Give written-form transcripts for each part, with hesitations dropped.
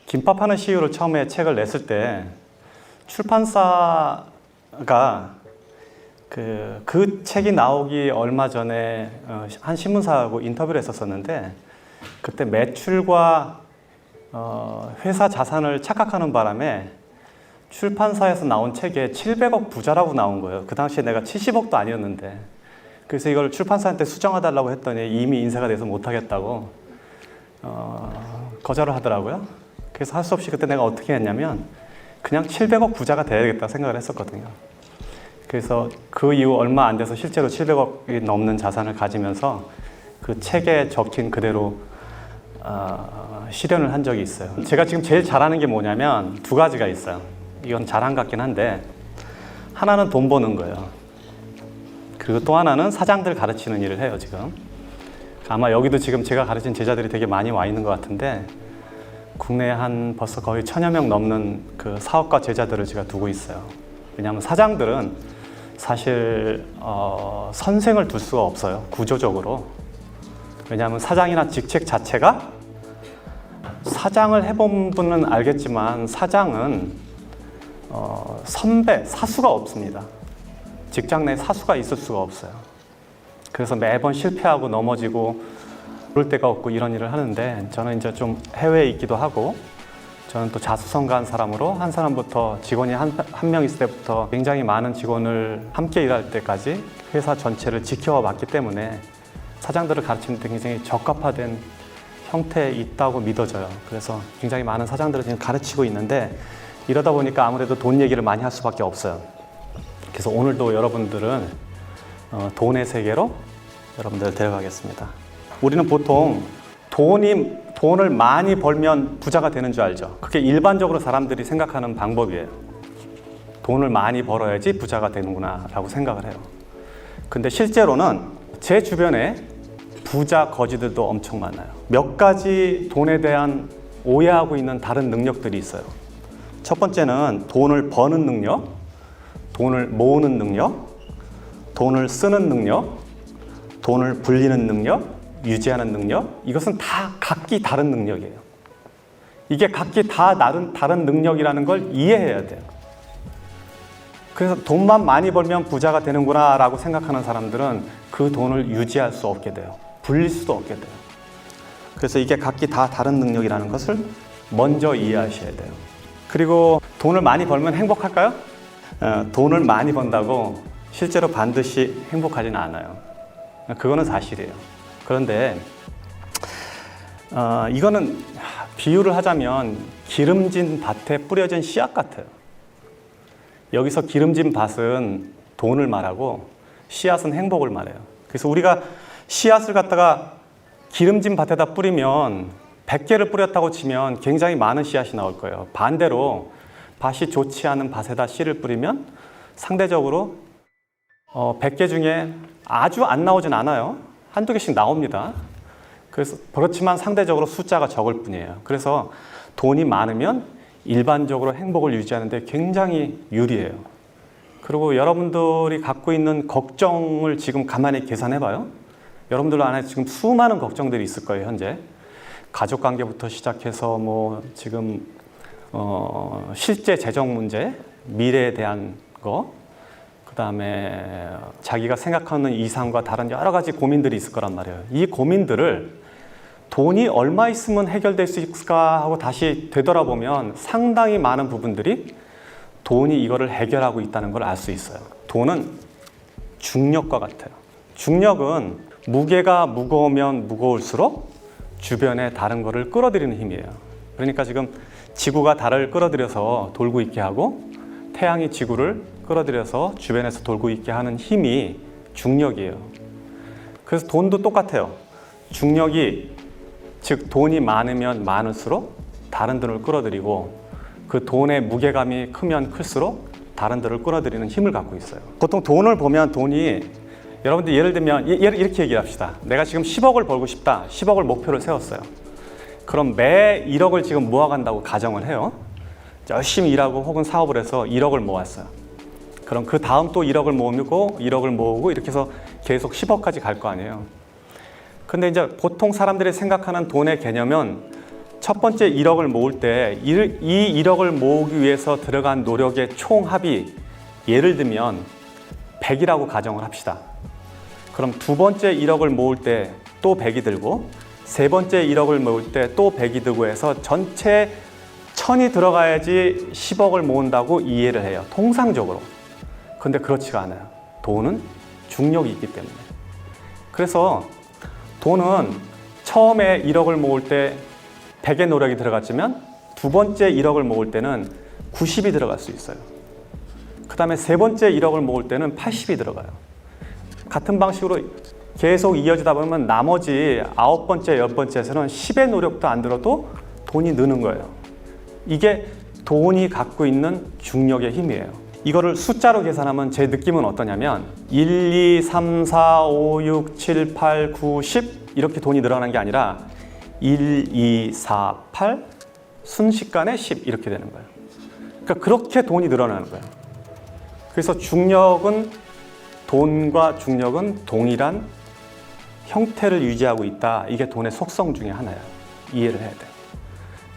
김밥하는 CEO를 처음에 책을 냈을 때 출판사가 그 책이 나오기 얼마 전에 한 신문사하고 인터뷰를 했었는데, 그때 매출과 회사 자산을 착각하는 바람에 출판사에서 나온 책에 700억 부자라고 나온 거예요. 그 당시에 내가 70억도 아니었는데. 그래서 이걸 출판사한테 수정해달라고 했더니 이미 인쇄가 돼서 못하겠다고 거절을 하더라고요. 그래서 할 수 없이 그때 내가 어떻게 했냐면 그냥 700억 부자가 돼야겠다 생각을 했었거든요. 그래서 그 이후 얼마 안 돼서 실제로 700억이 넘는 자산을 가지면서 그 책에 적힌 그대로 실현을 한 적이 있어요. 제가 지금 제일 잘하는 게 뭐냐면 두 가지가 있어요. 이건 자랑 같긴 한데, 하나는 돈 버는 거예요. 그리고 또 하나는 사장들 가르치는 일을 해요. 지금 아마 여기도 지금 제가 가르친 제자들이 되게 많이 와 있는 것 같은데, 국내에 한 벌써 거의 1000여 명 넘는 그 사업가 제자들을 제가 두고 있어요. 왜냐하면 사장들은 사실 선생을 둘 수가 없어요, 구조적으로. 왜냐하면 사장이나 직책 자체가, 사장을 해본 분은 알겠지만 사장은 선배, 사수가 없습니다. 직장 내에 사수가 있을 수가 없어요. 그래서 매번 실패하고 넘어지고 그럴 데가 없고 이런 일을 하는데, 저는 이제 좀 해외에 있기도 하고, 저는 또 자수성가한 사람으로 한 사람부터 직원이 한 명 있을 때부터 굉장히 많은 직원을 함께 일할 때까지 회사 전체를 지켜봤기 때문에 사장들을 가르치는 데 굉장히 적합화된 형태에 있다고 믿어져요. 그래서 굉장히 많은 사장들을 지금 가르치고 있는데, 이러다 보니까 아무래도 돈 얘기를 많이 할 수밖에 없어요. 그래서 오늘도 여러분들은 돈의 세계로 여러분들을 데려가겠습니다. 우리는 보통 돈을 많이 벌면 부자가 되는 줄 알죠. 그게 일반적으로 사람들이 생각하는 방법이에요. 돈을 많이 벌어야지 부자가 되는구나 라고 생각을 해요. 근데 실제로는 제 주변에 부자 거지들도 엄청 많아요. 몇 가지 돈에 대한 오해하고 있는 다른 능력들이 있어요. 첫 번째는 돈을 버는 능력, 돈을 모으는 능력, 돈을 쓰는 능력, 돈을 불리는 능력, 유지하는 능력. 이것은 다 각기 다른 능력이에요. 이게 각기 다 다른 능력이라는 걸 이해해야 돼요. 그래서 돈만 많이 벌면 부자가 되는구나 라고 생각하는 사람들은 그 돈을 유지할 수 없게 돼요. 불릴 수도 없게 돼요. 그래서 이게 각기 다 다른 능력이라는 것을 먼저 이해하셔야 돼요. 그리고 돈을 많이 벌면 행복할까요? 돈을 많이 번다고 실제로 반드시 행복하지는 않아요. 그거는 사실이에요. 그런데 이거는 비유를 하자면 기름진 밭에 뿌려진 씨앗 같아요. 여기서 기름진 밭은 돈을 말하고 씨앗은 행복을 말해요. 그래서 우리가 씨앗을 갖다가 기름진 밭에다 뿌리면 100개를 뿌렸다고 치면 굉장히 많은 씨앗이 나올 거예요. 반대로 밭이 좋지 않은 밭에다 씨를 뿌리면 상대적으로 100개 중에 아주 안 나오진 않아요. 한두 개씩 나옵니다. 그렇지만 상대적으로 숫자가 적을 뿐이에요. 그래서 돈이 많으면 일반적으로 행복을 유지하는 데 굉장히 유리해요. 그리고 여러분들이 갖고 있는 걱정을 지금 가만히 계산해 봐요. 여러분들 안에 지금 수많은 걱정들이 있을 거예요, 현재. 가족 관계부터 시작해서 지금 실제 재정 문제, 미래에 대한 거, 그 다음에 자기가 생각하는 이상과 다른 여러 가지 고민들이 있을 거란 말이에요. 이 고민들을 돈이 얼마 있으면 해결될 수 있을까 하고 다시 되돌아보면 상당히 많은 부분들이 돈이 이거를 해결하고 있다는 걸 알 수 있어요. 돈은 중력과 같아요. 중력은 무게가 무거우면 무거울수록 주변에 다른 거를 끌어들이는 힘이에요. 그러니까 지금 지구가 달을 끌어들여서 돌고 있게 하고 태양이 지구를 끌어들여서 주변에서 돌고 있게 하는 힘이 중력이에요. 그래서 돈도 똑같아요. 중력이, 즉 돈이 많으면 많을수록 다른 돈을 끌어들이고, 그 돈의 무게감이 크면 클수록 다른 돈을 끌어들이는 힘을 갖고 있어요. 보통 돈을 보면 돈이, 여러분들 예를 들면 이렇게 얘기합시다. 내가 지금 10억을 벌고 싶다. 10억을 목표를 세웠어요. 그럼 매 1억을 지금 모아간다고 가정을 해요. 열심히 일하고 혹은 사업을 해서 1억을 모았어요. 그럼 그 다음 또 1억을 모으고 1억을 모으고 이렇게 해서 계속 10억까지 갈 거 아니에요. 근데 이제 보통 사람들이 생각하는 돈의 개념은 첫 번째 1억을 모을 때 이 1억을 모으기 위해서 들어간 노력의 총합이 예를 들면 100이라고 가정을 합시다. 그럼 두 번째 1억을 모을 때 또 100이 들고 세 번째 1억을 모을 때 또 100이 들고 해서 전체 1000이 들어가야지 10억을 모은다고 이해를 해요. 통상적으로. 근데 그렇지가 않아요. 돈은 중력이 있기 때문에. 그래서 돈은 처음에 1억을 모을 때 100의 노력이 들어갔지만 두 번째 1억을 모을 때는 90이 들어갈 수 있어요. 그 다음에 세 번째 1억을 모을 때는 80이 들어가요. 같은 방식으로 계속 이어지다 보면 나머지 9번째, 10번째에서는 10의 노력도 안 들어도 돈이 느는 거예요. 이게 돈이 갖고 있는 중력의 힘이에요. 이거를 숫자로 계산하면 제 느낌은 어떠냐면 1, 2, 3, 4, 5, 6, 7, 8, 9, 10 이렇게 돈이 늘어나는 게 아니라 1, 2, 4, 8 순식간에 10 이렇게 되는 거예요. 그러니까 그렇게 돈이 늘어나는 거예요. 그래서 돈과 중력은 동일한 형태를 유지하고 있다. 이게 돈의 속성 중에 하나예요. 이해를 해야 돼요.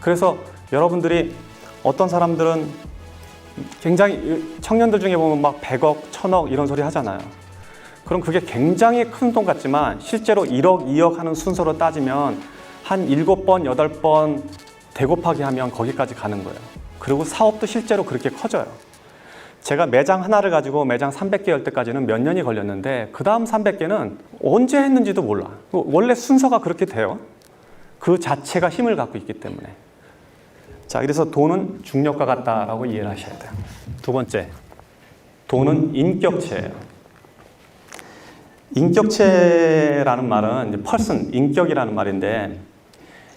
그래서 여러분들이 어떤 사람들은 굉장히 청년들 중에 보면 막 100억, 1000억 이런 소리 하잖아요. 그럼 그게 굉장히 큰 돈 같지만 실제로 1억, 2억 하는 순서로 따지면 한 7번, 8번 대곱하기 하면 거기까지 가는 거예요. 그리고 사업도 실제로 그렇게 커져요. 제가 매장 하나를 가지고 매장 300개 열 때까지는 몇 년이 걸렸는데 그 다음 300개는 언제 했는지도 몰라. 원래 순서가 그렇게 돼요. 그 자체가 힘을 갖고 있기 때문에. 자, 그래서 돈은 중력과 같다라고 이해를 하셔야 돼요. 두 번째, 돈은 인격체예요. 인격체라는 말은 person, 인격이라는 말인데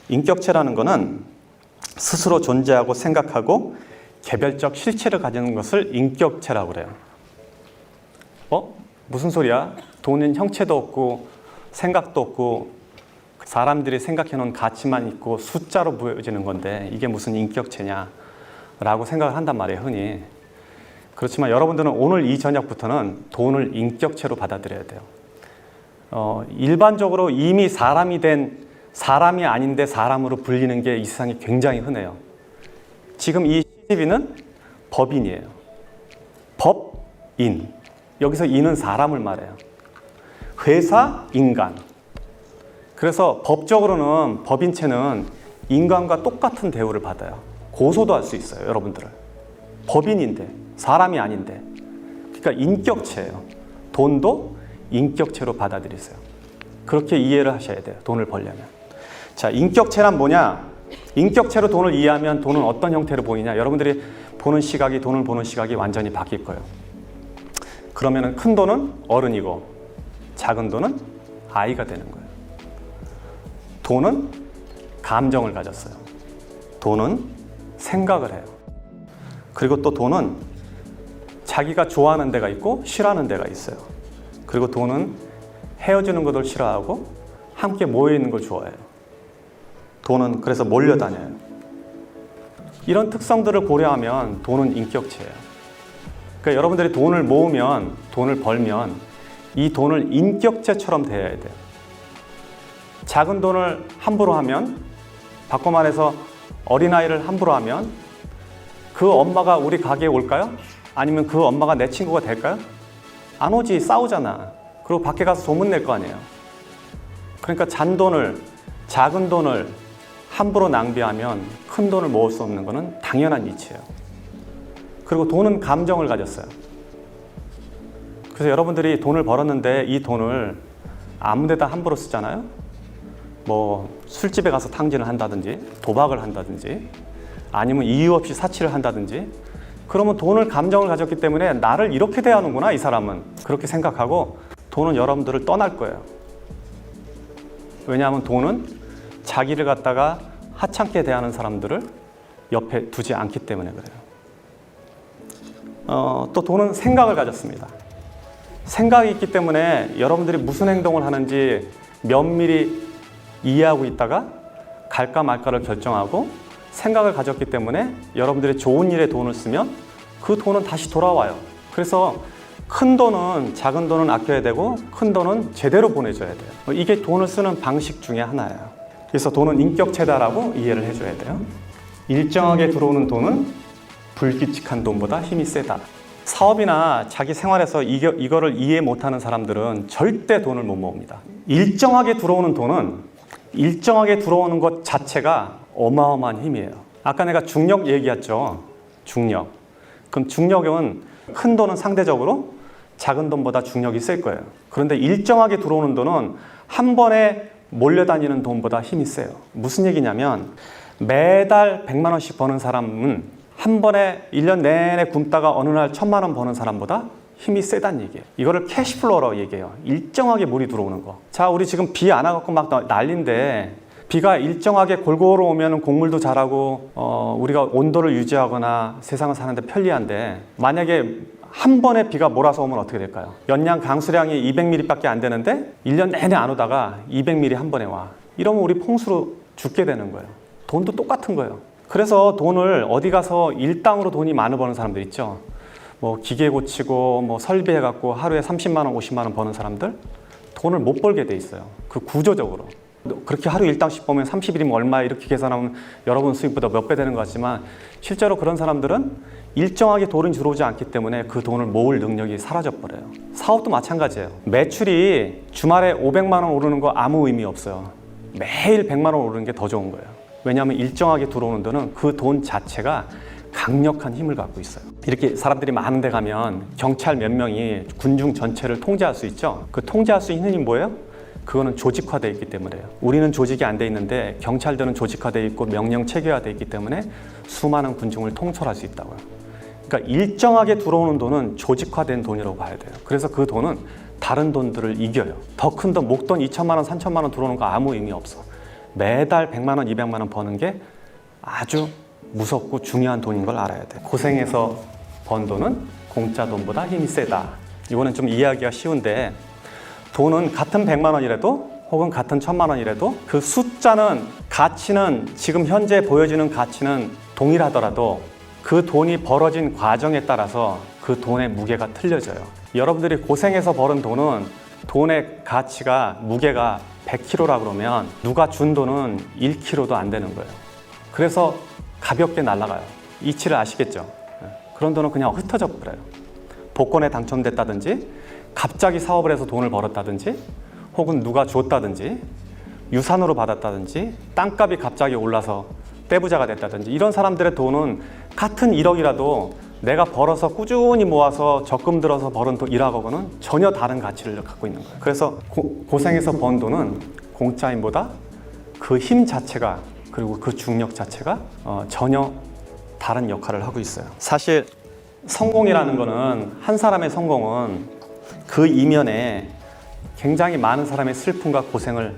인격체라는 거는 스스로 존재하고 생각하고 개별적 실체를 가지는 것을 인격체라고 그래요. 무슨 소리야? 돈은 형체도 없고 생각도 없고 사람들이 생각해 놓은 가치만 있고 숫자로 보여지는 건데 이게 무슨 인격체냐 라고 생각을 한단 말이에요, 흔히. 그렇지만 여러분들은 오늘 이 저녁부터는 돈을 인격체로 받아들여야 돼요. 일반적으로 이미 사람이 아닌데 사람으로 불리는 게 이 세상에 굉장히 흔해요. 지금 이 시집인은 법인이에요. 법인. 여기서 인은 사람을 말해요. 회사, 인간. 그래서 법적으로는 법인체는 인간과 똑같은 대우를 받아요. 고소도 할 수 있어요, 여러분들을. 법인인데, 사람이 아닌데. 그러니까 인격체예요. 돈도 인격체로 받아들이세요. 그렇게 이해를 하셔야 돼요, 돈을 벌려면. 자, 인격체란 뭐냐? 인격체로 돈을 이해하면 돈은 어떤 형태로 보이냐? 여러분들이 돈을 보는 시각이 완전히 바뀔 거예요. 그러면 큰 돈은 어른이고 작은 돈은 아이가 되는 거예요. 돈은 감정을 가졌어요. 돈은 생각을 해요. 그리고 또 돈은 자기가 좋아하는 데가 있고 싫어하는 데가 있어요. 그리고 돈은 헤어지는 것을 싫어하고 함께 모여있는 걸 좋아해요. 돈은 그래서 몰려다녀요. 이런 특성들을 고려하면 돈은 인격체예요. 그러니까 여러분들이 돈을 모으면, 돈을 벌면 이 돈을 인격체처럼 대해야 돼요. 작은 돈을 함부로 하면, 바꿔 말해서 어린아이를 함부로 하면 그 엄마가 우리 가게에 올까요? 아니면 그 엄마가 내 친구가 될까요? 안 오지, 싸우잖아. 그리고 밖에 가서 소문낼 거 아니에요. 그러니까 잔돈을, 작은 돈을 함부로 낭비하면 큰 돈을 모을 수 없는 것은 당연한 이치예요. 그리고 돈은 감정을 가졌어요. 그래서 여러분들이 돈을 벌었는데 이 돈을 아무 데다 함부로 쓰잖아요. 뭐 술집에 가서 탕진을 한다든지 도박을 한다든지 아니면 이유 없이 사치를 한다든지 그러면 돈을 감정을 가졌기 때문에 나를 이렇게 대하는구나 이 사람은 그렇게 생각하고 돈은 여러분들을 떠날 거예요. 왜냐하면 돈은 자기를 갖다가 하찮게 대하는 사람들을 옆에 두지 않기 때문에 그래요. 또 돈은 생각을 가졌습니다. 생각이 있기 때문에 여러분들이 무슨 행동을 하는지 면밀히 이해하고 있다가 갈까 말까를 결정하고 생각을 가졌기 때문에 여러분들이 좋은 일에 돈을 쓰면 그 돈은 다시 돌아와요. 그래서 큰 돈은 작은 돈은 아껴야 되고 큰 돈은 제대로 보내줘야 돼요. 이게 돈을 쓰는 방식 중에 하나예요. 그래서 돈은 인격체다라고 이해를 해줘야 돼요. 일정하게 들어오는 돈은 불규칙한 돈보다 힘이 세다. 사업이나 자기 생활에서 이거를 이해 못하는 사람들은 절대 돈을 못 모읍니다. 일정하게 들어오는 돈은 일정하게 들어오는 것 자체가 어마어마한 힘이에요. 아까 내가 중력 얘기했죠. 중력. 그럼 중력은 큰 돈은 상대적으로 작은 돈보다 중력이 셀 거예요. 그런데 일정하게 들어오는 돈은 한 번에 몰려다니는 돈보다 힘이 세요. 무슨 얘기냐면 매달 100만 원씩 버는 사람은 한 번에 1년 내내 굶다가 어느 날 1000만 원 버는 사람보다 힘이 세다는 얘기예요. 이거를 캐시플로우라고 얘기해요. 일정하게 물이 들어오는 거. 자, 우리 지금 비 안 와갖고 막 난리인데 비가 일정하게 골고루 오면 곡물도 자라고 우리가 온도를 유지하거나 세상을 사는데 편리한데 만약에 한 번에 비가 몰아서 오면 어떻게 될까요? 연량 강수량이 200mm밖에 안 되는데 1년 내내 안 오다가 200mm 한 번에 와. 이러면 우리 풍수로 죽게 되는 거예요. 돈도 똑같은 거예요. 그래서 돈을 어디 가서 일당으로 돈이 많이 버는 사람들 있죠. 뭐 기계 고치고 뭐 설비해갖고 하루에 30만 원, 50만 원 버는 사람들 돈을 못 벌게 돼 있어요. 그 구조적으로. 그렇게 하루 일당씩 보면 30일이면 얼마 이렇게 계산하면 여러분 수입보다 몇 배 되는 것 같지만 실제로 그런 사람들은 일정하게 돈이 들어오지 않기 때문에 그 돈을 모을 능력이 사라져버려요. 사업도 마찬가지예요. 매출이 주말에 500만 원 오르는 거 아무 의미 없어요. 매일 100만 원 오르는 게 더 좋은 거예요. 왜냐하면 일정하게 들어오는 돈은 그 돈 자체가 강력한 힘을 갖고 있어요. 이렇게 사람들이 많은 데 가면 경찰 몇 명이 군중 전체를 통제할 수 있죠. 그 통제할 수 있는 힘이 뭐예요? 그거는 조직화되어 있기 때문에요. 우리는 조직이 안 돼 있는데 경찰들은 조직화되어 있고 명령 체계화되어 있기 때문에 수많은 군중을 통솔할 수 있다고요. 그러니까 일정하게 들어오는 돈은 조직화된 돈이라고 봐야 돼요. 그래서 그 돈은 다른 돈들을 이겨요. 더 큰 돈, 목돈 2천만 원, 3천만 원 들어오는 거 아무 의미 없어. 매달 100만 원, 200만 원 버는 게 아주 무섭고 중요한 돈인 걸 알아야 돼. 고생해서 번 돈은 공짜 돈보다 힘이 세다. 이거는 좀 이해하기가 쉬운데 돈은 같은 100만 원이라도 혹은 같은 1000만 원이라도 그 숫자는 가치는 지금 현재 보여지는 가치는 동일하더라도 그 돈이 벌어진 과정에 따라서 그 돈의 무게가 틀려져요. 여러분들이 고생해서 벌은 돈은 돈의 가치가 무게가 100kg라 그러면 누가 준 돈은 1kg도 안 되는 거예요. 그래서 가볍게 날아가요. 이치를 아시겠죠? 그런 돈은 그냥 흩어져 버려요. 복권에 당첨됐다든지 갑자기 사업을 해서 돈을 벌었다든지 혹은 누가 줬다든지 유산으로 받았다든지 땅값이 갑자기 올라서 떼부자가 됐다든지 이런 사람들의 돈은 같은 1억이라도 내가 벌어서 꾸준히 모아서 적금 들어서 벌은 돈 1억하고는 전혀 다른 가치를 갖고 있는 거예요. 그래서 고생해서 번 돈은 공짜임보다 그 힘 자체가 그리고 그 중력 자체가 전혀 다른 역할을 하고 있어요. 사실 성공이라는 거는 한 사람의 성공은 그 이면에 굉장히 많은 사람의 슬픔과 고생을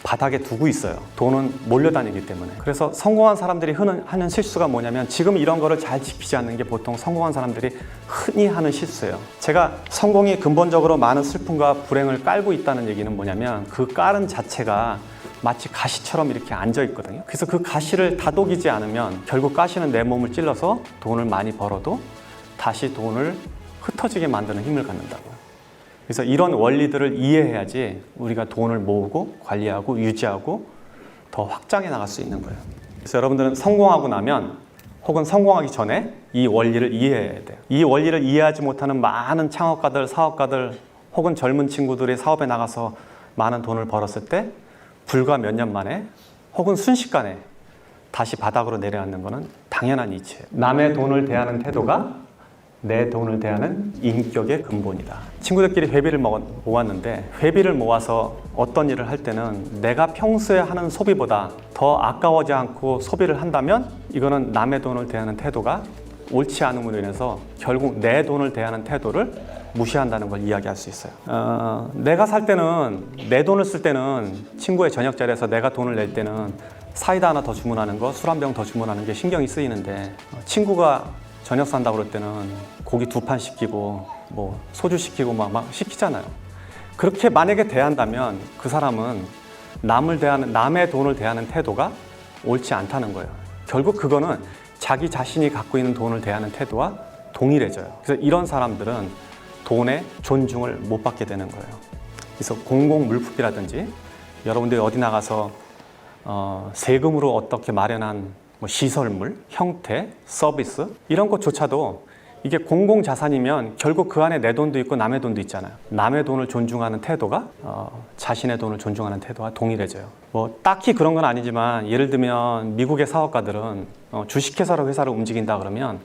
바닥에 두고 있어요. 돈은 몰려다니기 때문에. 그래서 성공한 사람들이 하는 실수가 뭐냐면 지금 이런 거를 잘 지키지 않는 게 보통 성공한 사람들이 흔히 하는 실수예요. 제가 성공이 근본적으로 많은 슬픔과 불행을 깔고 있다는 얘기는 뭐냐면 그 깔은 자체가 마치 가시처럼 이렇게 앉아 있거든요. 그래서 그 가시를 다독이지 않으면 결국 가시는 내 몸을 찔러서 돈을 많이 벌어도 다시 돈을 흩어지게 만드는 힘을 갖는다고요. 그래서 이런 원리들을 이해해야지 우리가 돈을 모으고 관리하고 유지하고 더 확장해 나갈 수 있는 거예요. 그래서 여러분들은 성공하고 나면 혹은 성공하기 전에 이 원리를 이해해야 돼요. 이 원리를 이해하지 못하는 많은 창업가들, 사업가들 혹은 젊은 친구들이 사업에 나가서 많은 돈을 벌었을 때 불과 몇 년 만에 혹은 순식간에 다시 바닥으로 내려앉는 것은 당연한 이치예요. 남의 돈을 대하는 태도가 내 돈을 대하는 인격의 근본이다. 친구들끼리 회비를 모았는데 회비를 모아서 어떤 일을 할 때는 내가 평소에 하는 소비보다 더 아까워지 않고 소비를 한다면 이거는 남의 돈을 대하는 태도가 옳지 않음으로 인해서 결국 내 돈을 대하는 태도를 무시한다는 걸 이야기할 수 있어요. 내가 살 때는 내 돈을 쓸 때는 친구의 저녁 자리에서 내가 돈을 낼 때는 사이다 하나 더 주문하는 거, 술 한 병 더 주문하는 게 신경이 쓰이는데 친구가 저녁 산다고 그럴 때는 고기 2판 시키고 뭐 소주 시키고 막 시키잖아요. 그렇게 만약에 대한다면 그 사람은 남의 돈을 대하는 태도가 옳지 않다는 거예요. 결국 그거는 자기 자신이 갖고 있는 돈을 대하는 태도와 동일해져요. 그래서 이런 사람들은 돈의 존중을 못 받게 되는 거예요. 그래서 공공물품이라든지 여러분들이 어디 나가서 세금으로 어떻게 마련한 뭐 시설물, 형태, 서비스 이런 것조차도 이게 공공자산이면 결국 그 안에 내 돈도 있고 남의 돈도 있잖아요. 남의 돈을 존중하는 태도가 자신의 돈을 존중하는 태도와 동일해져요. 뭐 딱히 그런 건 아니지만 예를 들면 미국의 사업가들은 주식회사로 회사를 움직인다 그러면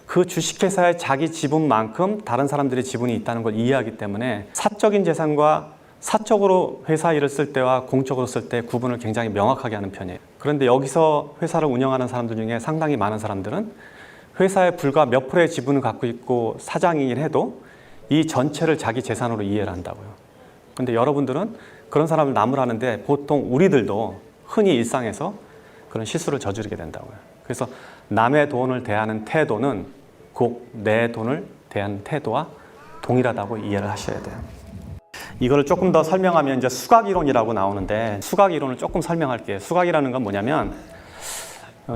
그 주식회사의 자기 지분만큼 다른 사람들의 지분이 있다는 걸 이해하기 때문에 사적인 재산과 사적으로 회사 일을 쓸 때와 공적으로 쓸 때 구분을 굉장히 명확하게 하는 편이에요. 그런데 여기서 회사를 운영하는 사람들 중에 상당히 많은 사람들은 회사에 불과 몇 프로의 지분을 갖고 있고 사장이긴 해도 이 전체를 자기 재산으로 이해를 한다고요. 그런데 여러분들은 그런 사람을 나무라는데 보통 우리들도 흔히 일상에서 그런 실수를 저지르게 된다고요. 그래서 남의 돈을 대하는 태도는 꼭 내 돈을 대하는 태도와 동일하다고 이해를 하셔야 돼요. 이거를 조금 더 설명하면 이제 수각이론이라고 나오는데 수각이론을 조금 설명할게요. 수각이라는 건 뭐냐면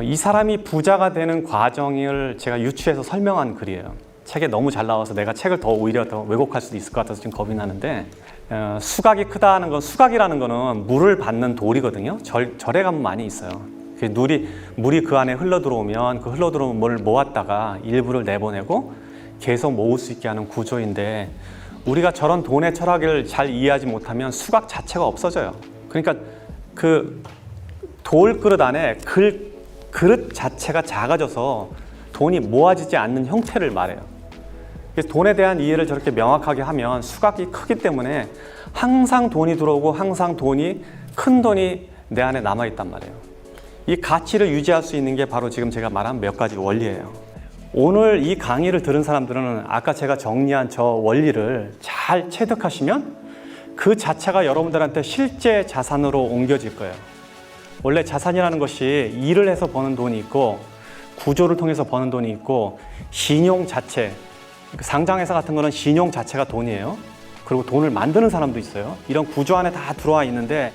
이 사람이 부자가 되는 과정을 제가 유추해서 설명한 글이에요. 책에 너무 잘 나와서 내가 책을 오히려 더 왜곡할 수도 있을 것 같아서 좀 겁이 나는데 수각이 크다는 건 수각이라는 거는 물을 받는 돌이거든요. 절에 가면 많이 있어요. 물이 그 안에 흘러 들어오면 그 흘러 들어오는 물을 모았다가 일부를 내보내고 계속 모을 수 있게 하는 구조인데 우리가 저런 돈의 철학을 잘 이해하지 못하면 수각 자체가 없어져요. 그러니까 그 돌그릇 안에 그릇 자체가 작아져서 돈이 모아지지 않는 형태를 말해요. 그래서 돈에 대한 이해를 저렇게 명확하게 하면 수각이 크기 때문에 항상 돈이 들어오고 항상 큰 돈이 내 안에 남아있단 말이에요. 이 가치를 유지할 수 있는 게 바로 지금 제가 말한 몇 가지 원리예요. 오늘 이 강의를 들은 사람들은 아까 제가 정리한 저 원리를 잘 체득하시면 그 자체가 여러분들한테 실제 자산으로 옮겨질 거예요. 원래 자산이라는 것이 일을 해서 버는 돈이 있고 구조를 통해서 버는 돈이 있고 신용 자체, 상장회사 같은 거는 신용 자체가 돈이에요. 그리고 돈을 만드는 사람도 있어요. 이런 구조 안에 다 들어와 있는데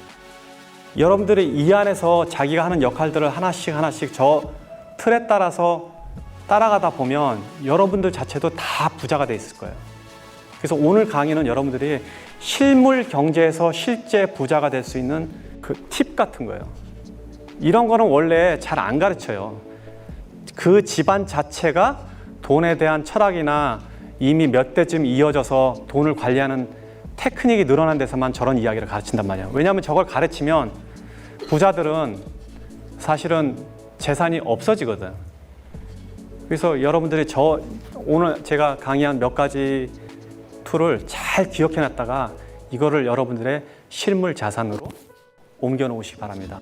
여러분들이 이 안에서 자기가 하는 역할들을 하나씩 저 틀에 따라서 따라가다 보면 여러분들 자체도 다 부자가 돼 있을 거예요. 그래서 오늘 강의는 여러분들이 실물 경제에서 실제 부자가 될 수 있는 그 팁 같은 거예요. 이런 거는 원래 잘 안 가르쳐요. 그 집안 자체가 돈에 대한 철학이나 이미 몇 대쯤 이어져서 돈을 관리하는 테크닉이 늘어난 데서만 저런 이야기를 가르친단 말이에요. 왜냐하면 저걸 가르치면 부자들은 사실은 재산이 없어지거든. 그래서 여러분들이 오늘 제가 강의한 몇 가지 툴을 잘 기억해 놨다가 이거를 여러분들의 실물 자산으로 옮겨 놓으시기 바랍니다.